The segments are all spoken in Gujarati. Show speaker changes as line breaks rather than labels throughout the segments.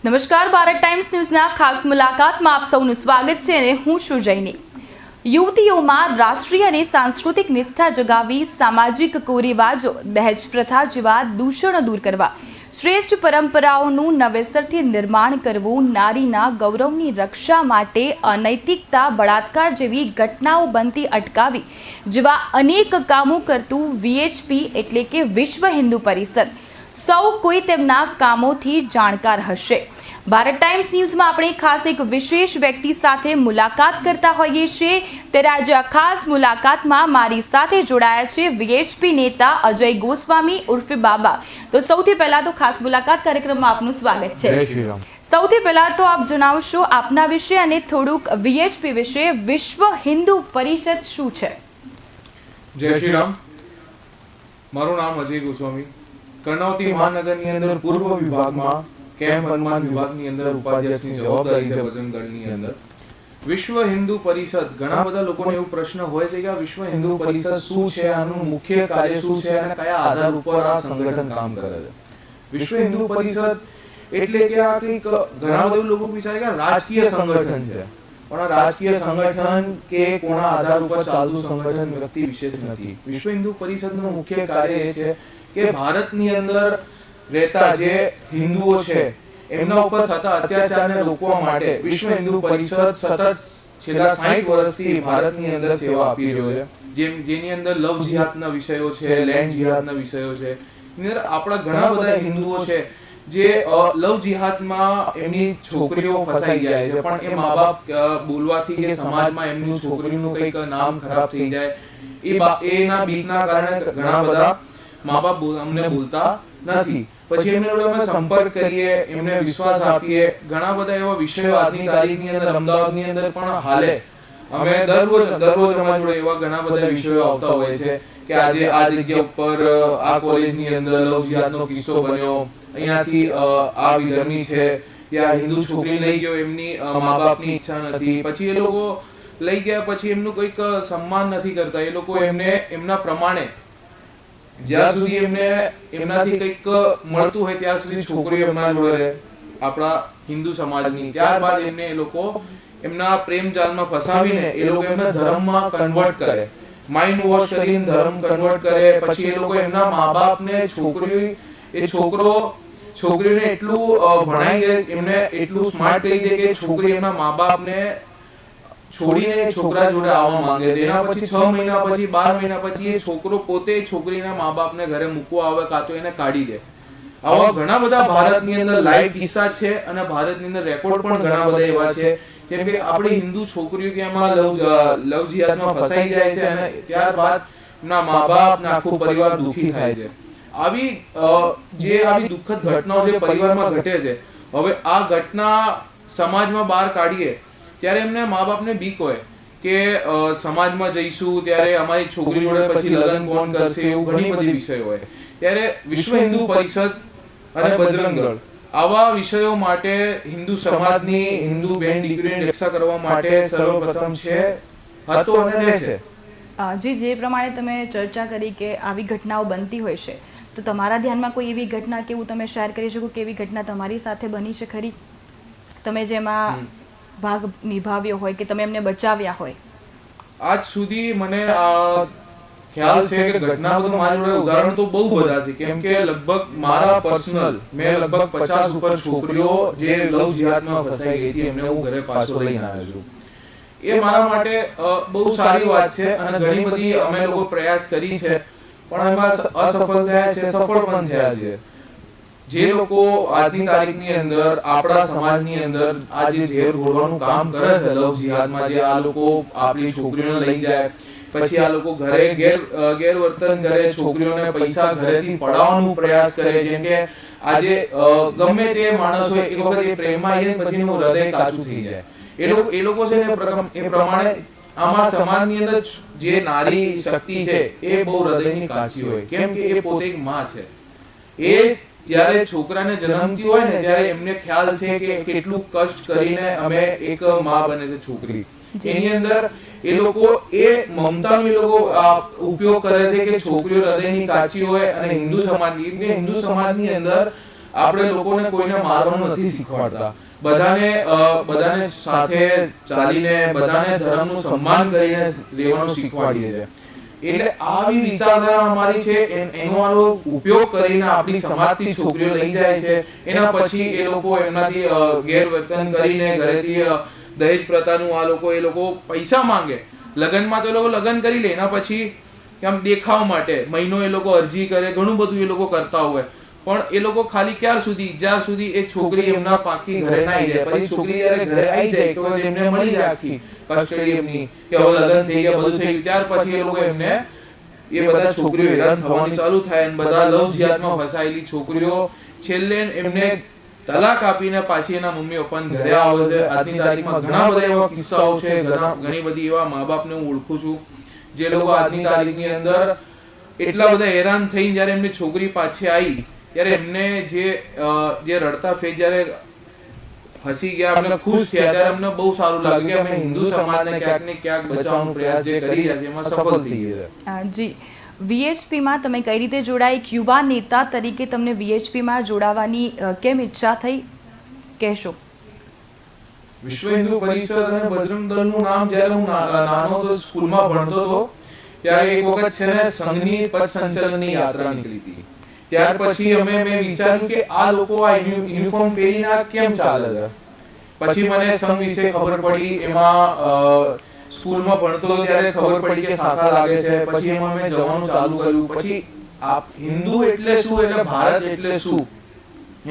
નમસ્કાર, ભારત ટાઈમ્સ ન્યૂઝના ખાસ મુલાકાતમાં આપ સૌનું સ્વાગત છે અને હું છું જૈની। યુવતીઓમાં રાષ્ટ્રીય અને સાંસ્કૃતિક નિષ્ઠા જગાવી સામાજિક કુરિવાજો, દહેજ પ્રથા જેવા દૂષણો દૂર કરવા, શ્રેષ્ઠ પરંપરાઓનું નવેસરથી નિર્માણ કરવું, નારીના ગૌરવની રક્ષા માટે અનૈતિકતા, બળાત્કાર જેવી ઘટનાઓ બનતી અટકાવી જેવા અનેક કામો કરતું વીએચપી એટલે કે વિશ્વ હિન્દુ પરિષદ સૌ કોઈ તેમના કામોથી જાણકાર હશે। ભારત ટાઈમ્સ ન્યૂઝમાં આપણે ખાસ એક વિશેષ વ્યક્તિ સાથે મુલાકાત કરતા હોઈએ છીએ, ત્યારે આજે આ ખાસ મુલાકાતમાં મારી સાથે જોડાયા છે વીએચપી નેતા અજય ગોસ્વામી ઉર્ફે બાબા। તો સૌથી પહેલા તો ખાસ મુલાકાત કાર્યક્રમમાં આપનું સ્વાગત છે।
જય શ્રી રામ।
સૌથી પહેલા તો આપ જણાવશો આપના વિશે અને થોડુંક વીએચપી વિશે। વિશ્વ હિન્દુ પરિષદ શું છે?
જય શ્રી રામ। મારું નામ અજય ગોસ્વામી, કર્ણાવતી મહાનગરની અંદર પૂર્વ વિભાગમાં કેમ્પ હનુમાન વિભાગની અંદર ઉપાધ્યક્ષની જવાબદારી છે બજરંગ દળની અંદર। વિશ્વ હિન્દુ પરિષદ, ઘણા બધા લોકોને એવો પ્રશ્ન હોય છે કે આ વિશ્વ હિન્દુ પરિષદ શું છે, આનું મુખ્ય કાર્ય શું છે અને કયા આધાર ઉપર આ સંગઠન કામ કરે છે। વિશ્વ હિન્દુ પરિષદ એટલે કે આ કંઈક ઘણા બધા લોકો વિચારે કે રાજકીય સંગઠન છે, પણ આ રાજકીય સંગઠન કે કોના આધાર ઉપર ચાલતું સંગઠન વ્યક્તિ વિશેષ નથી। વિશ્વ હિન્દુ પરિષદનું મુખ્ય કાર્ય એ છે કે ભારતની અંદર રહેતા જે હિન્દુઓ છે એમના ઉપર થતા અત્યાચારને રોકવા માટે વિશ્વ હિન્દુ પરિષદ સતત છેલ્લા 60 વર્ષથી ભારતની અંદર સેવા આપી રહ્યો છે। જેની અંદર લવ જિહાદના વિષયો છે, લેન્ડ જિહાદના વિષયો છે। એની અંદર આપણા ઘણા બધા હિન્દુઓ છે જે લવ જિહાદમાં એમની છોકરીઓ ફસાઈ જાય છે, પણ એ મા-બાપ બોલવાથી કે સમાજમાં એમની છોકરીનું કંઈક નામ ખરાબ થઈ જાય, એના બીકના કારણે ઘણા બધા મા-બાપ અમને બોલતા નથી। પછી એમને અમે સંપર્ક કરીએ, એમને વિશ્વાસ આપીએ। ઘણા બધા એવા વિષયો આજની તારીખની અંદર અમદાવાદની અંદર પણ હાલે અમે દરરોજ અમારી જોડે એવા ઘણા બધા વિષયો આવતા હોય છે કે આજે આ જગ્યા ઉપર આ કોલેજની અંદર લવ જિહાદનો કિસ્સો બન્યો, અહીંયાથી આ વિધર્મી છે ત્યાં હિન્દુ છોકરી લઈ ગયો, એમની મા-બાપની ઈચ્છા નથી, પછી એ લોકો લઈ ગયા, પછી એમનું કોઈક સન્માન નથી કરતા, એ લોકો એમને એમના પ્રમાણે જ્યાં સુધી એમને એમનાથી કંઈક મળતું હોય ત્યાં સુધી છોકરીઓ એમના જોડે રહે, આપણા હિન્દુ સમાજની। ત્યારબાદ એમને એ લોકો એમના પ્રેમ જાળમાં ફસાવીને એ લોકો એમના ધર્મમાં કન્વર્ટ કરે, માઇન્ડ વોશ કરીને ધર્મ કન્વર્ટ કરે। પછી એ લોકો એમના મા-બાપને છોકરીને એટલું ભણાઈ દે, એમને એટલું સ્માર્ટ કરી દે કે છોકરી એમના મા-બાપને છોડીને છોકરા જોડે આવવા માંગે। એના પછી 6 મહિના પછી 12 મહિના પછી એ છોકરો પોતે છોકરીના મા-બાપને ઘરે મૂકવા આવે કાં તો એને કાઢી દે। આવા ઘણા બધા ભારતની અંદર લાઈવ કિસ્સા છે અને ભારતની અંદર રેકોર્ડ પણ ઘણા બધા એવા છે, જેમ કે આપણી હિન્દુ છોકરીઓ કે એમાં લવ જિહાદમાં ફસાઈ જાય છે અને ત્યારબાદ એમના મા-બાપ ને આખો પરિવાર દુખી થાય છે। આવી દુઃખદ ઘટનાઓ જે પરિવારમાં ઘટે છે, હવે આ ઘટના સમાજમાં બહાર કાઢીએ ત્યારે એમને મા-બાપને બીક હોય કે સમાજમાં જઈશું ત્યારે અમારી છોકરી જોડે પછી લગ્ન કોણ કરશે, એવું ઘણી બધી વિષયો હોય। ત્યારે વિશ્વ હિન્દુ પરિષદ અને બજરંગ દળ આવા વિષયો માટે હિન્દુ સમાજની, હિન્દુ બહેન દીકરીની રક્ષા કરવા માટે સર્વપ્રથમ છે, હતો અને રહેશે।
જી, જે પ્રમાણે તમે ચર્ચા કરી કે આવી ઘટનાઓ બનતી હોય છે, તો તમારા ધ્યાનમાં કોઈ એવી ઘટના કે એવું તમે શેર કરી શકો કે એવી ઘટના તમારી સાથે બની છે ખરી, તમે જેમાં ભાગ નિભાવ્યો હોય કે તમે એમને બચાવ્યા હોય?
આજ સુધી મને ખ્યાલ છે કે ઘટના બધું મારી જોડે ઉદાહરણ તો બહુ બધા છે, કેમ કે લગભગ મારા પર્સનલ મેં લગભગ 50 ઉપર છોકરીઓ જે લવ જિહાદમાં ફસાઈ ગઈ હતી એમને હું ઘરે પાછો લઈને આવ્યો છું। એ મારા માટે બહુ સારી વાત છે અને ઘણી બધી અમે લોકો પ્રયાસ કરી છે, પણ એમાં અસફળ થયા છે, સફળ પણ થયા છે। જે લોકો આજની તારીખની અંદર આપણા સમાજની અંદર આ જે ઝેર ઘોળવાનું કામ કરે છે લવ જિહાદમાં, જે આ લોકો આપણી છોકરીઓને લઈ જાય, પછી આ લોકો ઘરે ગેરવર્તન કરે, છોકરીઓને પૈસા ઘરેથી પડાવવાનો પ્રયાસ કરે, જેમ કે આજે ગમે તે માણસ હોય એક વખત એ પ્રેમમાં આવીને પછી એનું હૃદય કાચું થઈ જાય, એ લોકો છે ને એ પ્રમાણે આમાં સમાજની અંદર જે નારી શક્તિ છે એ બહુ હૃદયની કાચી હોય, કેમ કે એ પોતે એક માં છે। એ જ્યારે છોકરાને જન્મતી હોય ને ત્યારે એમને ખ્યાલ છે કે કેટલું કષ્ટ કરીને અમે એક માં બને છે છોકરી, એની અંદર એ લોકો એ મમતાનો એ લોકો ઉપયોગ કરે છે કે છોકરીઓ હૃદયની કાચી હોય। અને હિન્દુ સમાજની અંદર આપણે લોકોને કોઈને મારવાનું નથી શીખવાડતા. બધાને સાથે ચાલીને બધાને ધર્મનું સન્માન કરીને રહેવાનું શીખવાડીએ છીએ. એટલે આવી વિચારધારા અમારી છે, એનો ઉપયોગ કરીને આપણી સમાજથી છોકરીઓ લઈ જાય છે. એના પછી એ લોકો એમનાથી ગેરવર્તન કરીને ઘરેથી દહેજ પ્રથાનું એ લોકો પૈસા માંગે. લગ્નમાં તો એ લોકો લગ્ન કરી લે, એના પછી આમ દેખાવ માટે મહિનો એ લોકો અરજી કરે, ઘણું બધું એ લોકો કરતા હોય. પણ એ લોકો ખાલી જ્યાં સુધી એ છોકરી એમના પાકી ઘરે ના આવી જાય. પછી છોકરી જ્યારે ઘરે આવી જાય તો એમને મળી જાય આખી કસ્ટડી એમની, કે હવે લગ્ન થઈ ગયા, બધું થઈ ગયું, ત્યાર પછી એ લોકો એ બધા છોકરીઓ હેરાન થવાની ચાલુ થાય અને બધા લવ જિહાદમાં ફસાયેલી છોકરીઓ છેલ્લે એમને તલાક આપીને પાછી એના મમ્મી પપ્પાને ઘરે આવે છે. આજની તારીખમાં ઘણા બધા એવા કિસ્સાઓ છે, ઘણી બધી એવા મા બાપને હું ઓળખું છું જે લોકો આજની તારીખની અંદર એટલા બધા હેરાન થઈને જ્યારે એમની છોકરી પાછી આવી ત્યારે એમને જે રડતા ફેસ જ્યારે હસી ગયા, અમને ખુશ થયા, ત્યારે અમને બહુ સારું લાગ્યું કે અમે હિન્દુ સમાજને ક્યાંક ને ક્યાંક બચાવવાનો પ્રયાસ જે કરી રહ્યા છે એમાં સફળ થઈ ગયા.
જી, VHPમાં તમે કઈ રીતે જોડાઈ? એક યુવા નેતા તરીકે તમને VHPમાં જોડાવાની કેમ ઈચ્છા થઈ, કહેશો?
વિશ્વ હિન્દુ પરિષદ અને બજરંગ દળનું નામ જ્યારે હું નાનો હતો, સ્કૂલમાં ભણતો હતો, ત્યારે એક વખત છે ને સંઘની પથ સંચલનની યાત્રા નીકળી હતી. ત્યાર પછી મેં વિચાર્યું કે આ લોકો આ યુનિફોર્મ પહેરીને કેમ ચાલે છે. પછી મને સંઘ વિશે ખબર પડી. એમાં સ્કૂલમાં ભણતો હતો ત્યારે ખબર પડી કે શાખા લાગે છે. પછી એમાં મેં જવાનું ચાલુ કર્યું. પછી હિન્દુ એટલે શું, એટલે ભારત એટલે શું,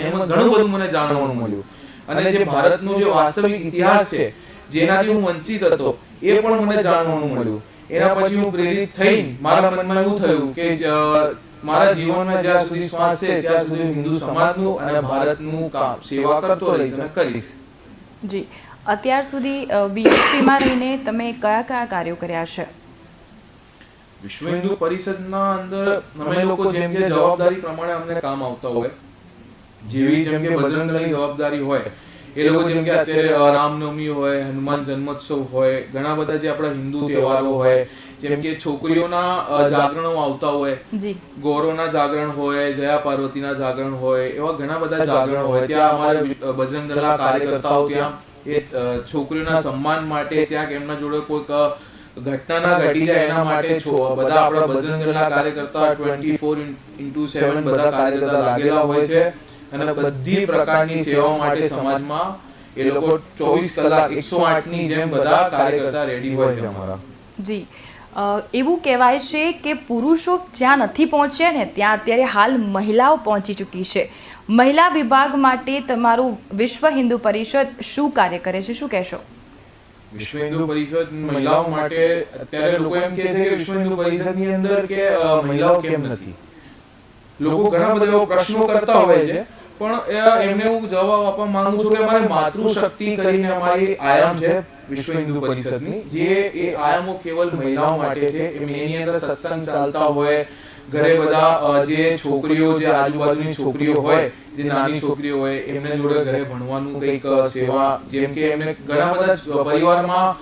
એમાં ઘણું બધું મને જાણવાનું મળ્યું. અને જે ભારતનો જે વાસ્તવિક ઇતિહાસ છે, જેનાથી હું વંચિત હતો, એ પણ મને જાણવાનું મળ્યું. એના પછી હું પ્રેરિત થઈને મારા મનમાં એવું થયું કે મારા જીવનમાં જ્યાં સુધી શ્વાસ છે ત્યાં સુધી હિન્દુ સમાજનું અને ભારતનું કામ સેવા કરતો રહીશ અને કરીશ.
જી, અત્યાર સુધી VHPમાં રહીને તમે કયા કયા કાર્યો કર્યા છે?
વિશ્વ હિન્દુ પરિષદના અંદર અમે લોકો જેમ કે જવાબદારી પ્રમાણે અમને કામ આવતા હોય, જેમ કે બજરંગ દળની જવાબદારી હોય, એ લોકો જેમ કે અત્યારે રામનવમી હોય, હનુમાન જન્મોત્સવ હોય, ઘણા બધા જે આપણા હિન્દુ તહેવારો હોય, જેમ કે છોકરીઓના જાગરણો આવતા હોય, ગૌરવના જાગરણ હોય, જયા પાર્વતીના જાગરણ હોય, એવા ઘણા બધા જાગરણ હોય. ત્યાં અમારે બજરંગ દળના કાર્યકર્તાઓ ત્યાં એ છોકરીઓના સન્માન માટે, ત્યાં એમના જોડે કોઈક ઘટના ના ઘટી જાય એના માટે બધા આપણા બજરંગ દળના કાર્યકર્તા 24/7 બધા કાર્યકર્તા લાગેલા હોય છે અને બધી પ્રકારની સેવાઓ માટે સમાજમાં એ લોકો 24 કલાક 108 ની જેમ બધા કાર્યકર્તા રેડી હોય છે અમારા.
જી, એવું કહેવાય છે કે પુરુષો જ્યાં નથી પહોંચ્યા ને ત્યાં અત્યારે હાલ મહિલાઓ પહોંચી ચૂકી છે. મહિલા વિભાગ માટે તમારું વિશ્વ હિન્દુ પરિષદ શું કાર્ય કરે છે, શું કહેશો?
વિશ્વ હિન્દુ પરિષદ મહિલાઓ માટે અત્યારે લોકો એમ કહે છે કે વિશ્વ હિન્દુ પરિષદની અંદર કે મહિલાઓ કેમ નથી. લોકો ઘણા બધા એવા પ્રશ્નો કરતા હોય છે, પણ એમને હું જવાબ આપવા માંગુ છું કે અમારે માતૃશક્તિ કરીને અમારી આયામ છે વિશ્વ હિન્દુ પરિષદની, જે એ આયામો કેવલ મહિલાઓ માટે છે. એની અંદર સત્સંગ ચાલતા હોય, ઘરે બધા જે છોકરીઓ, જે આજુબાજુની છોકરીઓ હોય, જે નાની છોકરીઓ હોય, એમને જોડે ઘરે ભણવાનું કંઈક સેવા, જેમ કે એમને ઘણા બધા પરિવારમાં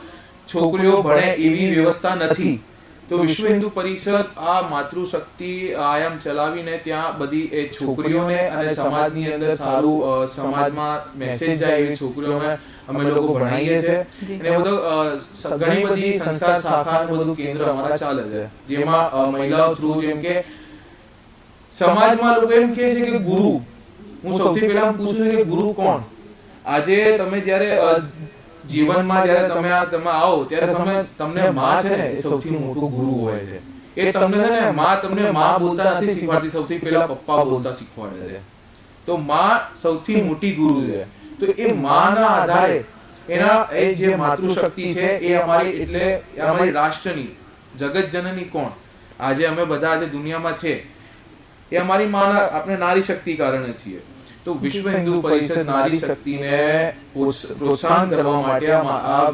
છોકરીઓ ભણે એવી વ્યવસ્થા નથી. તો વિશ્વ હિન્દુ પરિષદ આ માતૃશક્તિ આયામ ચલાવીને ત્યાં બધી એ છોકરીઓને અને સમાજની અંદર સારું સમાજમાં મેસેજ જાય એવી છોકરીઓને અમે લોકો ભણાવીએ છીએ. અને બધું ઘણી બધી સંસ્કાર શાખા અને બધું કેન્દ્ર અમારા ચાલે છે, જેમાં મહિલાઓ થ્રુ, જેમ કે સમાજમાં લોકો એમ કહે છે કે ગુરુ, હું સૌથી પહેલા પૂછું કે ગુરુ કોણ? આજે તમે જ્યારે જીવનમાં જ્યારે તમે આવો ત્યારે તમને માં છે ને એ સૌથી મોટું ગુરુ હોય છે. એ તમને છે ને તમને માં બોલતા નથી શીખવાડતી, સૌથી પહેલા પપ્પા બોલતા શીખવાડે છે. તો માં સૌથી મોટી ગુરુ છે. તો એ માના આધારે એ જે માતૃશક્તિ છે એ અમારી, એટલે અમારી રાષ્ટ્રની જગત જનની કોણ આજે અમે બધા આજે દુનિયામાં છે એ અમારી માના, આપણે નારી શક્તિ કારણે છીએ. તો વિશ્વ હિન્દુ પરિષદ નારી શક્તિને પ્રોત્સાહન કરવા માટે આ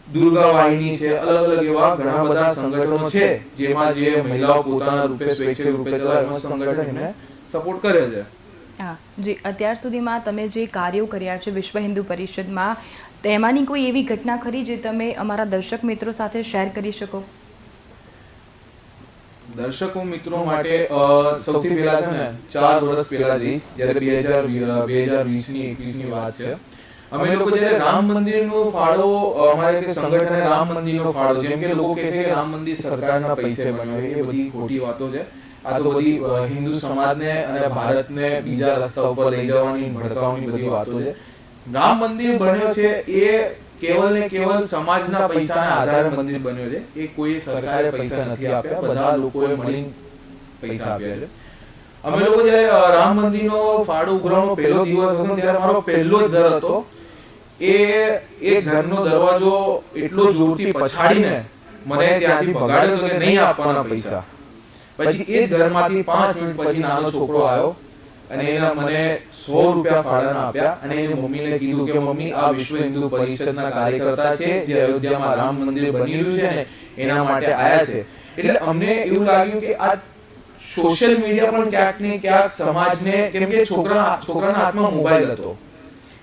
દુર્ગા વાહિની છે, અલગ અલગ એવા ઘણા બધા સંગઠનો છે જેમાં જે મહિલાઓ પોતાના રૂપે સ્વૈચ્છિક રૂપે ચલાવે એવા સંગઠનને સપોર્ટ કરે છે.
હા જી, અત્યાર સુધીમાં તમે જે કાર્યો કર્યા છે વિશ્વ હિન્દુ પરિષદમાં, તેમાંની કોઈ એવી ઘટના ખરી જે તમે અમારા દર્શક મિત્રો સાથે શેર કરી શકો?
દર્શકો મિત્રો માટે સૌથી પહેલા છે ને 4 વર્ષ પહેલા જઈશ, જ્યારે 2020 ની 21 ની વાત છે. અમે લોકો જ્યારે રામ મંદિરનો ફાળો, અમારે કે સંગઠને રામ મંદિરનો ફાળો, જેમ કે લોકો કહે છે કે રામ મંદિર સરકારના પૈસે બન્યો, એ બધી ખોટી વાતો છે. આ તો બધી હિન્દુ સમાજને અને ભારતને બીજા રસ્તા ઉપર લઈ જવાની, ભડકાવવાની બધી વાતો છે. રામ મંદિર બન્યો છે એ કેવલ ને કેવલ સમાજના પૈસાના આધારે મંદિર બન્યો છે. એ કોઈ સરકારે પૈસા નથી આપ્યા, બધા લોકોએ મળીને પૈસા આપ્યા છે. અમે લોકો જ્યારે રામ મંદિરનો ફાળો ઉઘરાવવાનો પહેલો દિવસ હતો ત્યારે મારો પહેલો જ ડર હતો, એ ઘરનો દરવાજો એટલો જોરથી પછાડીને મને ત્યાંથી ભગાડ્યો કે નહીં આપવાના પૈસા. પછી એ જ ઘરમાંથી 5 મિનિટ પછી નાનો છોકરો આવ્યો અને એને મને 100 રૂપિયા ફાળાના આપ્યા અને એની મમ્મીને કીધું કે મમ્મી, આ વિશ્વ હિન્દુ પરિષદના કાર્યકર્તા છે જે અયોધ્યામાં રામ મંદિર બની રહ્યું છે ને એના માટે આયા છે. એટલે અમને એવું લાગ્યું કે આ સોશિયલ મીડિયા પણ ક્યાંક ને ક્યાંક સમાજને, કેમ કે છોકરાના હાથમાં મોબાઈલ હતો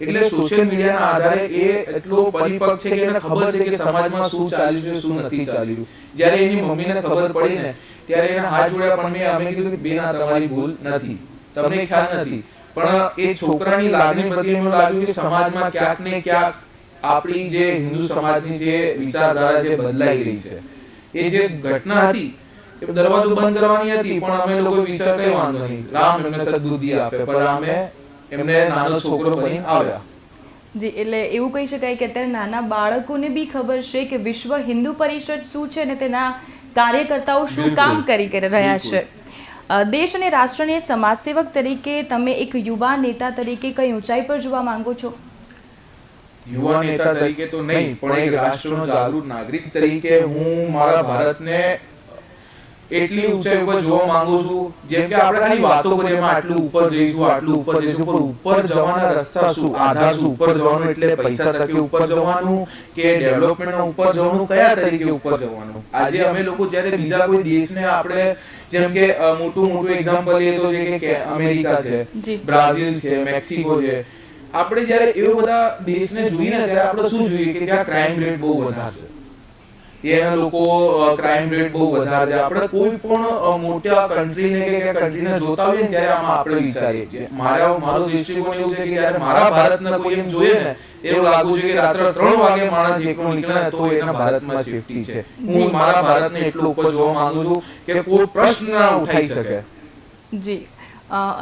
એટલે સોશિયલ મીડિયાના આધારે એ એટલો પરિપક્વ છે કે એને ખબર છે કે સમાજમાં શું ચાલી રહ્યું શું નથી ચાલી રહ્યું. જ્યારે એની મમ્મીને ખબર પડી ને ત્યારે એના હાથ જોડ્યા, પણ અમે કીધું કે બેન, આ તમારી ભૂલ નથી, તમને ખ્યાલ નથી. પણ એ છોકરાની લાગણી પ્રત્યે એમ લાગ્યું કે સમાજમાં ક્યાંક ને ક્યાંક આપણી જે હિન્દુ સમાજની જે વિચારધારા છે બદલાઈ રહી છે. એ જે ઘટના હતી એ દરવાજો બંધ કરવાની હતી, પણ અમે લોકો વિચાર કઈ વાંધો નહીં, રામ એમને સદબુદ્ધિ આપે, પણ અમે એમને નાનો છોકરો બની આવ્યા.
જી, એટલે એવું કહી શકાય કે અત્યારે નાના બાળકોને બી ખબર છે કે વિશ્વ હિન્દુ પરિષદ શું છે ને તેના કાર્યકર્તાઓ શું કામ કરી રહ્યા છે. દેશ અને રાષ્ટ્રને સમાજસેવક તરીકે તમે એક યુવા નેતા તરીકે કઈ ઊંચાઈ પર જોવા માંગો છો?
યુવા નેતા તરીકે તો નહીં, પણ એક રાષ્ટ્રનો જાગૃત નાગરિક તરીકે હું મારા ભારતને એટલી ઊંચાઈ ઉપર જોવા માંગુ છું. જેમ કે આપણે ખાલી વાતો કરીએ એમાં આટલું ઉપર જઈશું, આટલું ઉપર જઈશું, પણ ઉપર જવાના રસ્તા શું, આધાર શું, ઉપર જવાનું એટલે પૈસા તરીકે ઉપર જવાનું કે ડેવલપમેન્ટના ઉપર જવાનું, કયા તરીકે ઉપર જવાનું? આજે અમે લોકો જ્યારે બીજા કોઈ દેશને આપણે, જેમ કે મોટું એક્ઝામ્પલ લઈએ તો છે કે અમેરિકા છે, બ્રાઝિલ છે, મેક્સિકો છે, આપણે જ્યારે એવા બધા દેશને જોઈએ ને ત્યારે આપણે શું જોઈએ કે ત્યાં ક્રાઇમ રેટ બહુ વધારે છે, એના લોકો ક્રાઇમ રેટ બહુ વધારે છે. આપણે કોઈ પણ મોટા કન્ટ્રીને કે કન્ટ્રીને જોતા હોઈએ ને ત્યારે આમાં આપણે વિચારીએ છીએ. મારો દૃષ્ટિકોણ એવું છે કે જ્યારે મારા ભારતને કોઈ એમ જોઈએ ને એવું લાગુ છે કે રાત્રે 3 વાગે માણસ એકલો નીકળે ને તો એના ભારતમાં સેફટી છે. હું મારા ભારતને એટલું ઉપર જોવા માંગુ છું કે કોઈ પ્રશ્ન ના ઉઠાઈ શકે.
જી,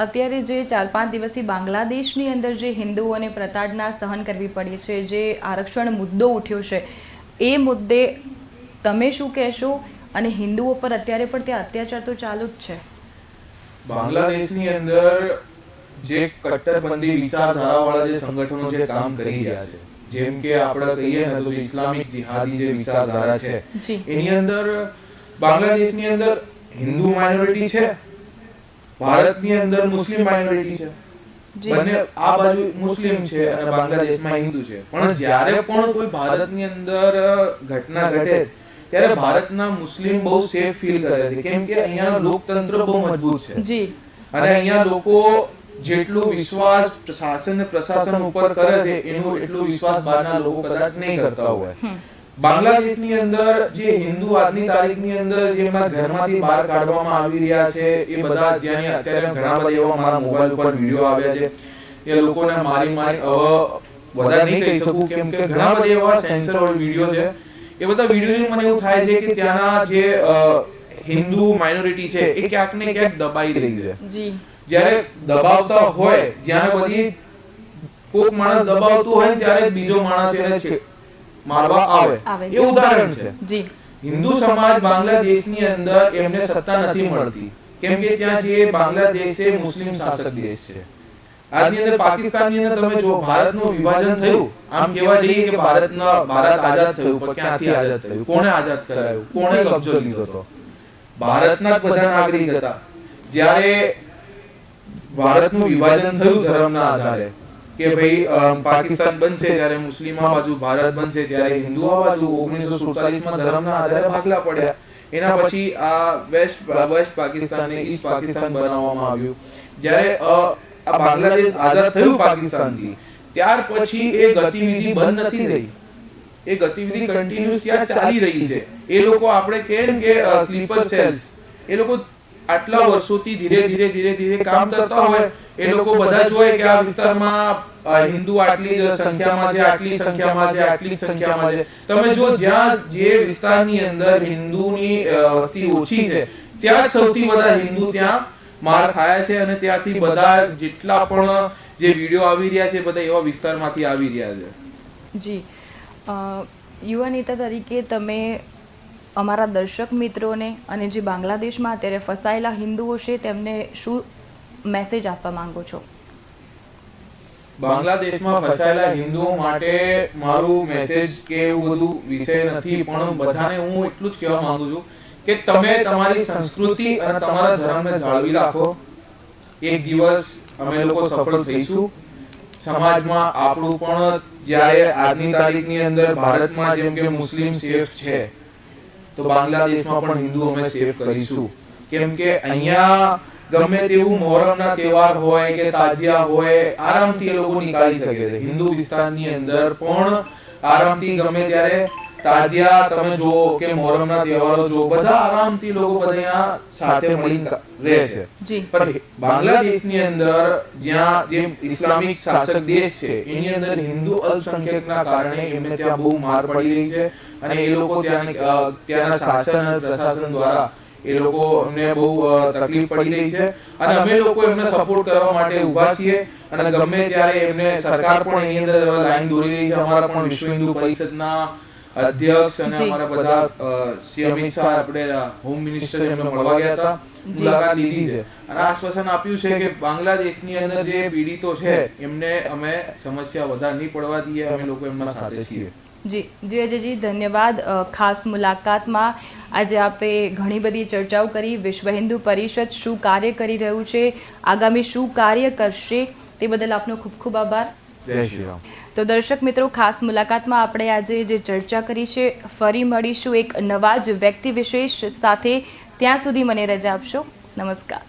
અત્યારે જે 4-5 દિવસથી બાંગ્લાદેશની અંદર જે હિન્દુઓને પ્રતાડના સહન કરવી પડી છે, જે આરક્ષણ મુદ્દો ઉઠ્યો છે, એ મુદ્દે તમે શું કહેશો? અને હિન્દુઓ પર અત્યારે પણ ત્યાં અત્યાચાર તો ચાલુ જ છે.
બાંગ્લાદેશની અંદર જે કટ્ટરપંથી વિચારધારાવાળા જે સંગઠનો જે કામ કરી રહ્યા છે, જેમ કે આપણે કહીએ ને તો ઇસ્લામિક જિહાદી જે વિચારધારા છે, એની અંદર બાંગ્લાદેશની અંદર હિન્દુ માઇનોરિટી છે, ભારતની અંદર મુસ્લિમ માઇનોરિટી છે. બંને આ બાજુ મુસ્લિમ છે અને બાંગ્લાદેશમાં હિન્દુ છે. પણ જ્યારે પણ કોઈ ભારતની અંદર ઘટના ઘટે ત્યારે ભારતના મુસ્લિમ બહુ સેફ ફીલ કરે છે, કેમ કે અહીંયાનો લોકતંત્ર બહુ મજબૂત છે જી, અને અહીંયા લોકો જેટલું વિશ્વાસ શાસન અને પ્રશાસન ઉપર કરે છે એનું એટલું વિશ્વાસ બહારના લોકો કદાચ નહીં કરતા હોય. બાંગ્લાદેશની અંદર જે હિન્દુ આજની તારીખની અંદર જેમના ઘરમાંથી બહાર કાઢવામાં આવી રહ્યા છે એ બધા અત્યારે ઘણા બધા એવા મારા મોબાઈલ ઉપર વિડીયો આવ્યા છે, એ લોકોને મારી વધારે નહીં કહી શકું કેમ કે ઘણા બધા એવા સેન્સર વાળા વિડીયો છે. એ બધા વિડીયો મને એવું થાય છે કે ત્યાંના જે હિન્દુ માઇનોરિટી છે એ ક્યાંક ને ક્યાંક દબાઈ રહી છે. જી, જ્યારે દબાવતા હોય, જ્યારે બધી કોઈક માણસ દબાવતું હોય ત્યારે બીજો માણસ એને મારવા આવે, એ ઉદાહરણ છે. જી, હિન્દુ સમાજ બાંગ્લાદેશની અંદર એમને સત્તા નથી મળતી કેમ કે ત્યાં જે બાંગ્લાદેશ છે મુસ્લિમ શાસક દેશ છે. આજની અંદર પાકિસ્તાનની અંદર તમે જો ભારતનું વિભાજન થયું, આમ કહેવા જઈએ કે ભારત આઝાદ થયું, પણ ક્યાંથી આઝાદ થયું? કોણે આઝાદ કરાયું? કોણે કબજો લીધો હતો? ભારતના જ બધા નાગરિક હતા. જ્યારે ભારતનું વિભાજન થયું ધર્મના આધારે કે ભાઈ પાકિસ્તાન બનશે ત્યારે મુસ્લિમ આ બાજુ, ભારત બનશે ત્યારે હિન્દુ આ બાજુ, 1947માં ધર્મના આધારે ભાગલા પડ્યા. એના પછી આ વેસ્ટ પાકિસ્તાન ને ઈસ્ટ પાકિસ્તાન બનાવવામાં આવ્યું. જ્યારે આ બાંગ્લાદેશ આઝાદ થયું પાકિસ્તાનથી, ત્યાર પછી એ ગતિવિધિ બંધ નથી રહી, એ ગતિવિધિ કન્ટિન્યુઅસ ત્યાં ચાલી રહી છે. એ લોકો આપણે કહીએ કે સ્લીપર સેલ્સ એ લોકો આટલા વર્ષોથી ધીરે ધીરે કામ કરતા હોય, એ લોકો બધા જોવે કે આ વિસ્તારમાં હિન્દુ આટલી જ સંખ્યામાં છે, આટલી સંખ્યામાં છે, આટલી સંખ્યામાં છે. તમે જો જ્યાં જે વિસ્તારની અંદર હિન્દુની વસ્તી ઓછી છે ત્યાં જ સૌથી વધારે હિન્દુ ત્યાં માર ખાયા છે, અને ત્યાંથી બધા જેટલા પણ જે વિડીયો આવી રહ્યા છે બધા એવા વિસ્તારમાંથી આવી રહ્યા છે.
જી, યુવા નેતા તરીકે તમે અમારા દર્શક મિત્રોને અને જે બાંગ્લાદેશમાં અત્યારે ફસાયેલા હિન્દુઓ છે તેમને શું મેસેજ આપવા માંગો છો?
બાંગ્લાદેશમાં ફસાયેલા હિન્દુઓ માટે મારું મેસેજ કે એવું બધું વિષય નથી, પણ બધાને હું એટલું જ કહેવા માંગુ છું કે તમે તમારી સંસ્કૃતિ અને તમારા ધર્મને જાળવી રાખો. એક દિવસ અમે લોકો સફળ થઈશું સમાજમાં. આપણું પણ જ્યારે આજની તારીખની અંદર ભારતમાં જેમ કે મુસ્લિમ સેફ છે, તો બાંગ્લાદેશમાં પણ હિન્દુ અમે સેફ કરીશું. કેમ કે અહીંયા ગમે તેવું મોહરમના તહેવાર હોય કે તાજિયા હોય, આરામથી એ લોકો નીકાળી શકે છે. હિન્દુ વિસ્તારની અંદર પણ આરામથી ગમે ત્યારે તાજિયા તમે જો કે મોહરમના તહેવારો જો, બધા આરામથી લોકો બધા સાથે મળીને રહે છે. પણ બાંગ્લાદેશની અંદર જ્યાં જે ઇસ્લામિક શાસક દેશ છે એની અંદર હિન્દુ અલ્પસંખ્યકના કારણે એમને ત્યાં બહુ માર પડી રહી છે, અને એ લોકો ત્યાંના શાસન અને પ્રશાસન દ્વારા એ લોકોને બહુ તકલીફ પડી રહી છે, અને અમે લોકો એમને સપોર્ટ કરવા માટે ઊભા છીએ. અને ગમે ત્યારે એમને સરકાર પણ એની અંદર લાઈન દોરી રહી છે. અમારા પણ વિશ્વ હિન્દુ પરિષદના અધ્યક્ષ અને અમારા બધા શ્રી અમિત શાહ આપણે હોમ મિનિસ્ટર એમને મળવા ગયા હતા, મુલાકાત લીધી છે, અને આશ્વાસન આપ્યું છે કે બાંગ્લાદેશની અંદર જે પીડિતો છે એમને અમે સમસ્યા વધારે નહીં પડવા દઈએ, અમે લોકો એમના સાથે છીએ.
જી અજયજી, ધન્યવાદ. ખાસ મુલાકાતમાં આજે આપે ઘણી બધી ચર્ચાઓ કરી. વિશ્વ હિન્દુ પરિષદ શું કાર્ય કરી રહ્યું છે, આગામી શું કાર્ય કરશે, તે બદલ આપનો ખૂબ ખૂબ આભાર.
જય શ્રી રામ.
તો દર્શક મિત્રો, ખાસ મુલાકાતમાં આપણે આજે જે ચર્ચા કરી છે, ફરી મળીશું એક નવા જ વ્યક્તિ વિશેષ સાથે. ત્યાં સુધી મને રજા આપશો. નમસ્કાર.